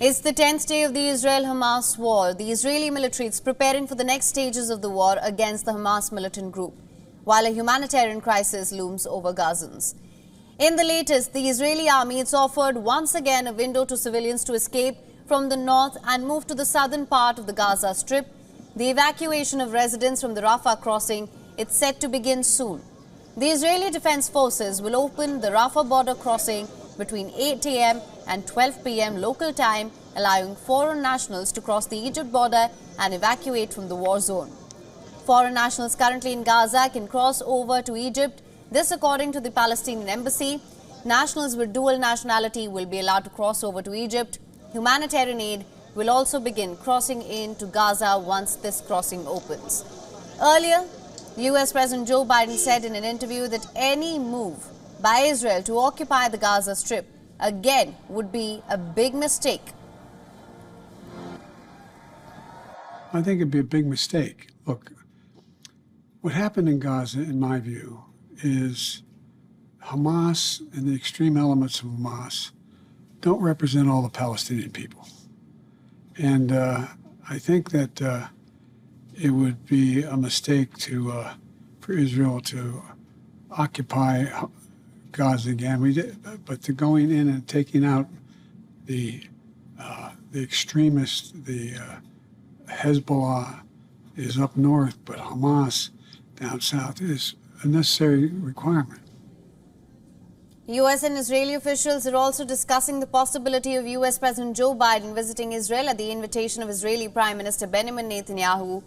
It's the 10th day of the Israel-Hamas war. The Israeli military is preparing for the next stages of the war against the Hamas militant group, while a humanitarian crisis looms over Gazans. In the latest, the Israeli army has offered once again a window to civilians to escape from the north and move to the southern part of the Gaza Strip. The evacuation of residents from the Rafah crossing is set to begin soon. The Israeli Defense Forces will open the Rafah border crossing between 8 a.m. and 12 p.m. local time, allowing foreign nationals to cross the Egypt border and evacuate from the war zone. Foreign nationals currently in Gaza can cross over to Egypt. This according to the Palestinian embassy. Nationals with dual nationality will be allowed to cross over to Egypt. Humanitarian aid will also begin crossing into Gaza once this crossing opens. Earlier, US President Joe Biden said in an interview that any move by Israel to occupy the Gaza Strip again would be a big mistake. I think it'd be a big mistake. Look, what happened in Gaza, in my view, is Hamas and the extreme elements of Hamas don't represent all the Palestinian people. And I think that it would be a mistake for Israel to occupy Gaza again. But to going in and taking out the extremists, the Hezbollah is up north, but Hamas down south is a necessary requirement. U.S. and Israeli officials are also discussing the possibility of U.S. President Joe Biden visiting Israel at the invitation of Israeli Prime Minister Benjamin Netanyahu.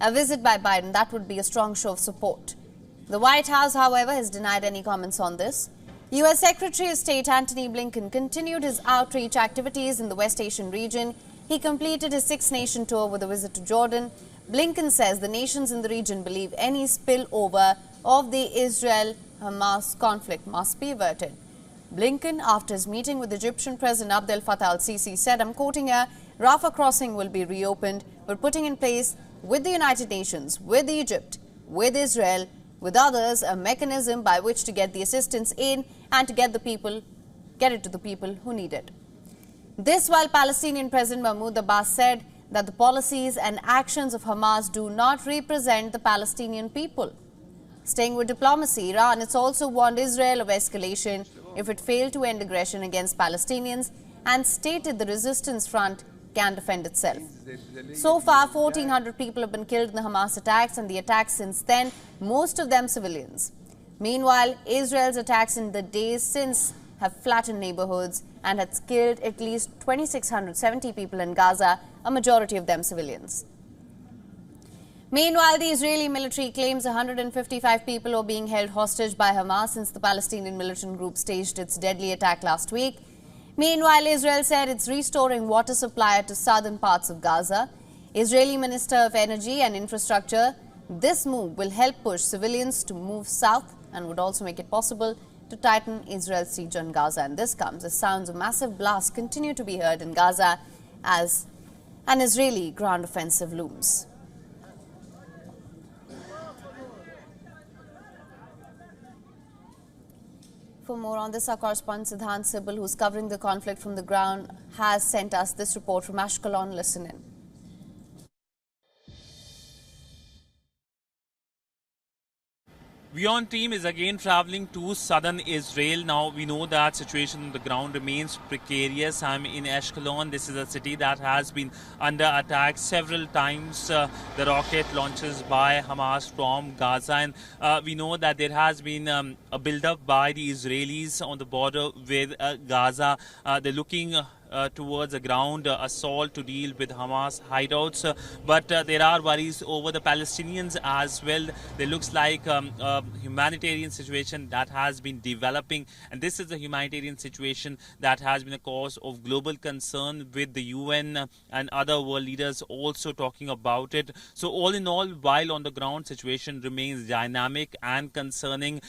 A visit by Biden, that would be a strong show of support. The White House, however, has denied any comments on this. U.S. Secretary of State Antony Blinken continued his outreach activities in the West Asian region. He completed his six-nation tour with a visit to Jordan. Blinken says the nations in the region believe any spillover of the Israel-Hamas conflict must be averted. Blinken, after his meeting with Egyptian President Abdel Fattah al-Sisi, said, I'm quoting here, Rafah crossing will be reopened. We're putting in place with the United Nations, with Egypt, with Israel, with others, a mechanism by which to get the assistance in and to get it to the people who need it. This while Palestinian President Mahmoud Abbas said that the policies and actions of Hamas do not represent the Palestinian people. Staying with diplomacy, Iran has also warned Israel of escalation if it failed to end aggression against Palestinians and stated the resistance front can defend itself. So far, 1,400 people have been killed in the Hamas attacks, and the attacks since then, most of them civilians. Meanwhile, Israel's attacks in the days since have flattened neighborhoods and has killed at least 2,670 people in Gaza, a majority of them civilians. Meanwhile, the Israeli military claims 155 people are being held hostage by Hamas since the Palestinian militant group staged its deadly attack last week. Meanwhile, Israel said it's restoring water supply to southern parts of Gaza. Israeli Minister of Energy and Infrastructure, this move will help push civilians to move south and would also make it possible to tighten Israel's siege on Gaza. And this comes as sounds of massive blasts continue to be heard in Gaza as an Israeli ground offensive looms. For more on this, our correspondent Siddhant Sibal, who's covering the conflict from the ground, has sent us this report from Ashkelon. Listen in. WION team is again traveling to southern Israel. Now we know that situation on the ground remains precarious. I'm in Ashkelon. This is a city that has been under attack several times. The rocket launches by Hamas from Gaza, and we know that there has been a build-up by the Israelis on the border with Gaza. They're looking towards a ground assault to deal with Hamas hideouts. But there are worries over the Palestinians as well. There looks like a humanitarian situation that has been developing. And this is a humanitarian situation that has been a cause of global concern, with the UN and other world leaders also talking about it. So all in all, while on the ground situation remains dynamic and concerning,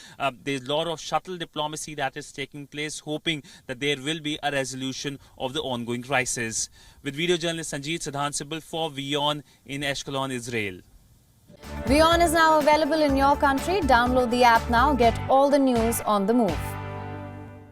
there's a lot of shuttle diplomacy that is taking place, hoping that there will be a resolution of the ongoing crisis. With video journalist Sanjeet Siddhant Sibal for WION in Ashkelon, Israel. WION is now available in your country. Download the app now. Get all the news on the move.